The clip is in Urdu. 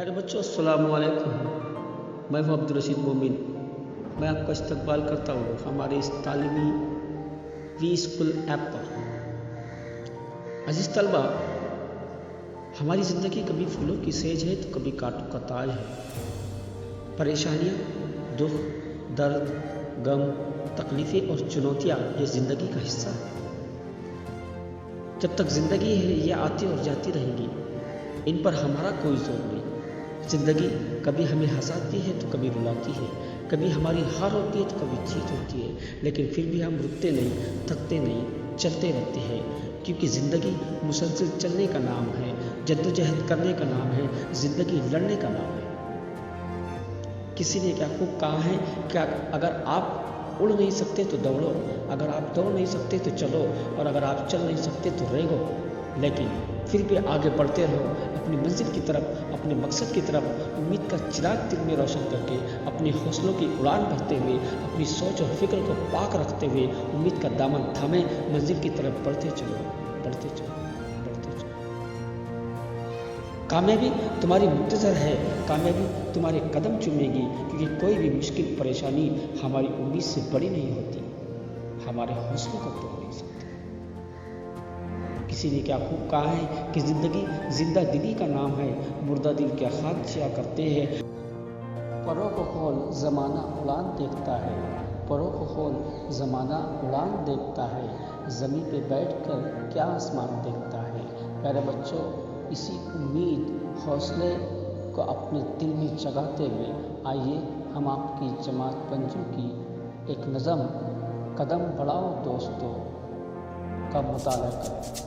پیارے بچوں، السلام علیکم۔ میں ہوں عبدالرشید مومن۔ میں آپ کا استقبال کرتا ہوں ہمارے اس تعلیمی وی اسکول ایپ پر۔ عزیز طلبہ، ہماری زندگی کبھی پھولوں کی سیج ہے تو کبھی کانٹوں کا تاج ہے۔ پریشانیاں، دکھ، درد، غم، تکلیفیں اور چنوتیاں یہ زندگی کا حصہ ہے۔ جب تک زندگی ہے یہ آتی اور جاتی رہیں گی، ان پر ہمارا کوئی زور نہیں۔ زندگی کبھی ہمیں ہنساتی ہے تو کبھی رلاتی ہے، کبھی ہماری ہار ہوتی ہے تو کبھی جیت ہوتی ہے، لیکن پھر بھی ہم رکتے نہیں، تھکتے نہیں، چلتے رہتے ہیں، کیونکہ زندگی مسلسل چلنے کا نام ہے، جدوجہد کرنے کا نام ہے، زندگی لڑنے کا نام ہے۔ کسی نے کیا خوب کہا ہے کہ اگر آپ اڑ نہیں سکتے تو دوڑو، اگر آپ دوڑ نہیں سکتے تو چلو، اور اگر آپ چل نہیں سکتے تو ریگو، لیکن پھر بھی آگے بڑھتے رہو اپنی منزل کی طرف، اپنے مقصد کی طرف، امید کا چراغ دل میں روشن کر کے، اپنے حوصلوں کی اڑان بھرتے ہوئے، اپنی سوچ اور فکر کو پاک رکھتے ہوئے، امید کا دامن تھامے منزل کی طرف بڑھتے چلو، بڑھتے چلو، بڑھتے چلو۔ کامیابی تمہاری منتظر ہے، کامیابی تمہارے قدم چومے گی، کیونکہ کوئی بھی مشکل پریشانی ہماری امید سے بڑی نہیں ہوتی، ہمارے حوصلوں کو توڑ نہیں سکتی۔ کسی نے کیا خوب کہا ہے کہ زندگی زندہ دلی کا نام ہے، مردہ دل کیا خادشہ کرتے ہیں۔ پروں کو کھول زمانہ اڑان دیکھتا ہے، پروں کو کھول زمانہ اڑان دیکھتا ہے، زمیں پہ بیٹھ کر کیا آسمان دیکھتا ہے۔ پیارے بچوں، اسی امید، حوصلے کو اپنے دل میں جگاتے ہوئے آئیے ہم آپ کی جماعت پنجم کی ایک نظم قدم بڑھاؤ دوستو کا مطالعہ کریں۔